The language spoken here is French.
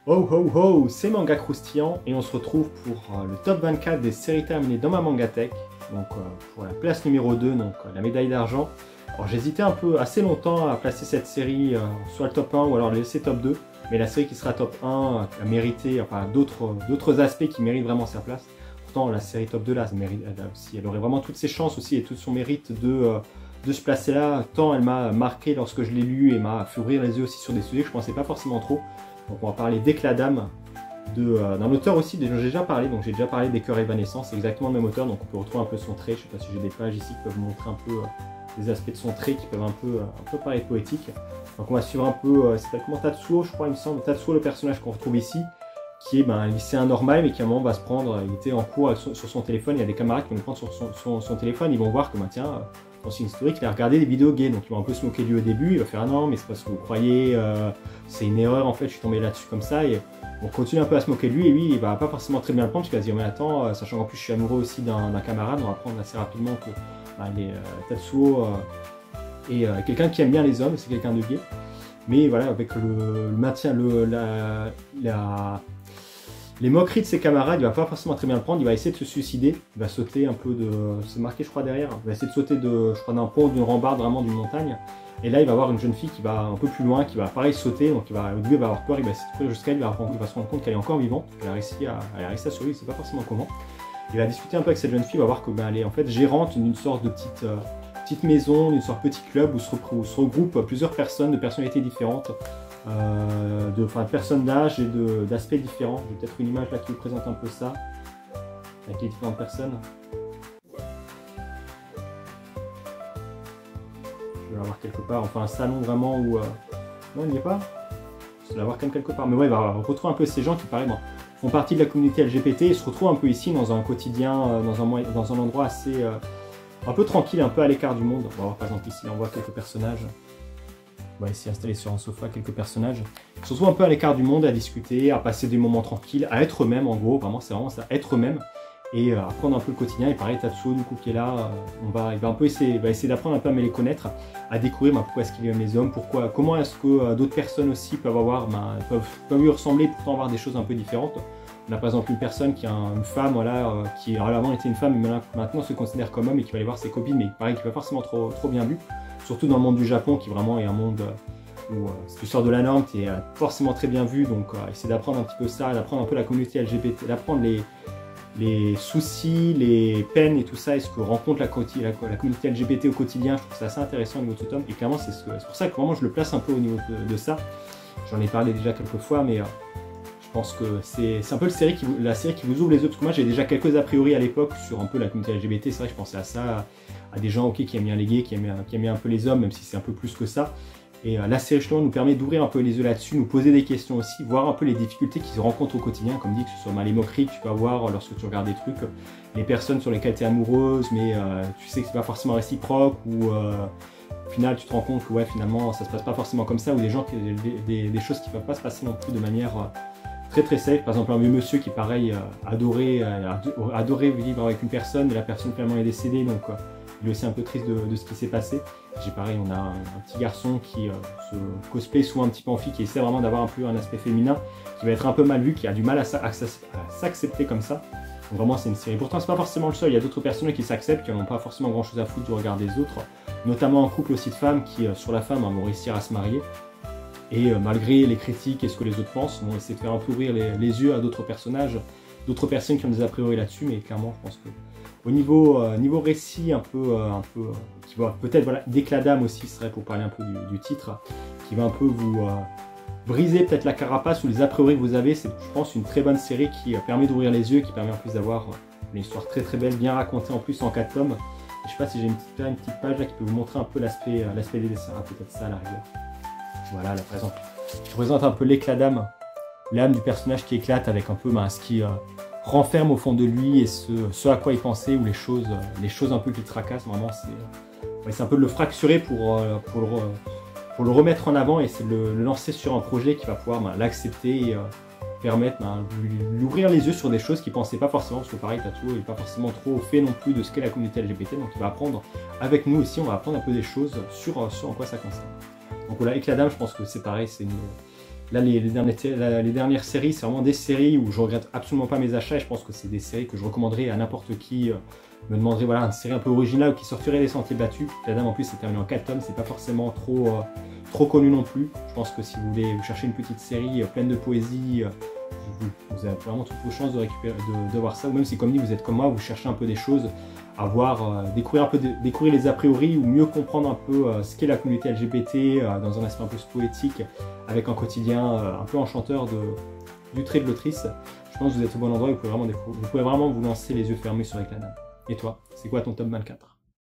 Oh ho ho, c'est Manga Croustillant et on se retrouve pour le top 24 des séries terminées dans ma Mangatech. Donc pour la place numéro 2, donc la médaille d'argent. Alors j'hésitais un peu assez longtemps à placer cette série soit le top 1 ou alors le laisser top 2. Mais la série qui sera top 1 a mérité, enfin d'autres aspects qui méritent vraiment sa place. Pourtant la série top 2 là, elle aurait vraiment toutes ses chances aussi et tout son mérite de se placer là. Tant elle m'a marqué lorsque je l'ai lu et m'a fait ouvrir les yeux aussi sur des sujets que je pensais pas forcément trop. Donc on va parler d'Éclat d'âme, d'un auteur aussi dont j'ai déjà parlé, donc j'ai déjà parlé des Cœurs évanescents, c'est exactement le même auteur, donc on peut retrouver un peu son trait. Je sais pas si j'ai des pages ici qui peuvent vous montrer un peu des aspects de son trait qui peuvent un peu paraître poétiques. Donc on va suivre un peu, c'est comment Tatsuo, je crois il me semble, Tatsuo le personnage qu'on retrouve ici, qui est un lycéen normal mais qui à un moment va se prendre, il était en cours sur son téléphone, il y a des camarades qui vont le prendre sur son téléphone, ils vont voir que tiens, dans son historique, il a regardé des vidéos gays, donc ils vont un peu se moquer de lui au début, il va faire ah non mais c'est pas ce que vous croyez, c'est une erreur en fait, je suis tombé là-dessus comme ça, et on continue un peu à se moquer de lui, et lui il va pas forcément très bien le prendre, parce qu'il va se dire mais attends, sachant qu'en plus je suis amoureux aussi d'un camarade, on va apprendre assez rapidement que Tatsuo est quelqu'un qui aime bien les hommes, c'est quelqu'un de gay, mais voilà, avec le maintien, les moqueries de ses camarades, il va pas forcément très bien le prendre, il va essayer de se suicider, il va sauter un peu de... c'est marqué je crois derrière, il va essayer de sauter je crois d'un pont ou d'une rambarde vraiment d'une montagne, et là il va voir une jeune fille qui va un peu plus loin, qui va pareil sauter, donc au début il va avoir peur, il va essayer de courir jusqu'à elle, il va se rendre compte qu'elle est encore vivante, qu'elle a réussi à survivre, il sait pas forcément comment. Il va discuter un peu avec cette jeune fille, il va voir que elle est en fait gérante d'une sorte de petite maison, d'une sorte de petit club où se regroupent plusieurs personnes de personnalités différentes. De personnes d'âge et d'aspects différents. J'ai peut-être une image là qui vous présente un peu ça, avec les différentes personnes. Je vais l'avoir quelque part, enfin un salon vraiment où... Non, il n'y est pas. Je vais l'avoir quand même quelque part. Mais ouais, on retrouve un peu ces gens qui, pareil, font partie de la communauté LGBT et se retrouvent un peu ici dans un quotidien, dans un endroit assez... un peu tranquille, un peu à l'écart du monde. On va voir par exemple ici, on voit quelques personnages. On va essayer d'installer sur un sofa quelques personnages. Ils se retrouvent un peu à l'écart du monde, à discuter, à passer des moments tranquilles, à être eux-mêmes en gros, vraiment c'est vraiment ça, être eux-mêmes et apprendre un peu le quotidien. Et pareil, Tatsuo du coup qui est là, il va essayer d'apprendre un peu à les connaître, à découvrir pourquoi est-ce qu'il aime les hommes, comment est-ce que d'autres personnes aussi peuvent peuvent lui ressembler et pourtant avoir des choses un peu différentes. On a par exemple une personne qui a une femme, voilà, qui avant était une femme mais maintenant se considère comme homme et qui va aller voir ses copines, mais pareil qui n'est pas forcément trop bien vu. Surtout dans le monde du Japon, qui vraiment est un monde où si tu sors de la norme, tu es forcément très bien vu. Donc essayer d'apprendre un petit peu ça, d'apprendre un peu la communauté LGBT, d'apprendre les soucis, les peines et tout ça, et ce que rencontre la communauté LGBT au quotidien. Je trouve ça assez intéressant au niveau de ce tome. Et clairement, c'est pour ça que vraiment je le place un peu au niveau de ça. J'en ai parlé déjà quelques fois, mais je pense que c'est un peu la série qui vous ouvre les yeux. Parce que moi, j'ai déjà quelques a priori à l'époque sur un peu la communauté LGBT. C'est vrai que je pensais à ça, à des gens qui aiment bien les gays, qui aiment bien un peu les hommes, même si c'est un peu plus que ça. Et la série justement nous permet d'ouvrir un peu les yeux là-dessus, nous poser des questions aussi, voir un peu les difficultés qu'ils rencontrent au quotidien, comme dit, que ce soit les moqueries que tu peux avoir lorsque tu regardes des trucs, les personnes sur lesquelles tu es amoureuse, mais tu sais que c'est pas forcément réciproque, ou au final tu te rends compte que ouais, finalement ça se passe pas forcément comme ça, ou des choses qui peuvent pas se passer non plus de manière très safe. Par exemple un vieux monsieur qui pareil adorait vivre avec une personne, et la personne finalement est décédée, donc il est aussi un peu triste de ce qui s'est passé. J'ai pareil, on a un petit garçon qui se cosplay souvent un petit peu en fille, qui essaie vraiment d'avoir un peu un aspect féminin, qui va être un peu mal vu, qui a du mal à s'accepter comme ça. Donc vraiment c'est une série. Pourtant c'est pas forcément le seul, il y a d'autres personnes qui s'acceptent, qui n'ont pas forcément grand chose à foutre du regard des autres, notamment un couple aussi de femmes qui, sur la femme, vont réussir à se marier. Et malgré les critiques et ce que les autres pensent, vont essayer de faire un peu ouvrir les yeux à d'autres personnages, d'autres personnes qui ont des a priori là-dessus, mais clairement je pense que au niveau récit qui va peut-être d'Éclat d'âme aussi, ce serait pour parler un peu du titre, qui va un peu vous briser peut-être la carapace ou les a priori que vous avez. C'est je pense une très bonne série qui permet d'ouvrir les yeux, qui permet en plus d'avoir une histoire très belle, bien racontée en plus en 4 tomes. Et je sais pas si j'ai une petite page là qui peut vous montrer un peu l'aspect des dessins, peut-être ça à l'arrière. Voilà, là par exemple, je présente un peu l'Éclat d'âme, l'âme du personnage qui éclate avec un peu ce qui renferme au fond de lui et ce à quoi il pensait, ou les choses un peu qui tracassent. Vraiment c'est un peu de le fracturer pour le remettre en avant, et c'est de le lancer sur un projet qui va pouvoir l'accepter et permettre de lui ouvrir les yeux sur des choses qu'il ne pensait pas forcément, parce que pareil Tatsuo n'est pas forcément trop au fait non plus de ce qu'est la communauté LGBT, donc il va apprendre avec nous aussi, on va apprendre un peu des choses sur en quoi ça concerne. Donc voilà, Éclat d'âme, je pense que c'est pareil, Là, les dernières séries, c'est vraiment des séries où je regrette absolument pas mes achats et je pense que c'est des séries que je recommanderais à n'importe qui me demanderait voilà, une série un peu originale ou qui sortirait des sentiers battus. La Dame en plus c'est terminé en 4 tomes, c'est pas forcément trop connu non plus. Je pense que si vous voulez vous chercher une petite série pleine de poésie, vous avez vraiment toutes vos chances de voir ça. Ou même si comme dit vous êtes comme moi, vous cherchez un peu des choses à voir, découvrir les a priori ou mieux comprendre un peu ce qu'est la communauté LGBT dans un aspect un peu poétique avec un quotidien un peu enchanteur du trait de l'autrice. Je pense que vous êtes au bon endroit et vous pouvez vraiment vous lancer les yeux fermés sur Reclanam. Et toi, c'est quoi ton top 24?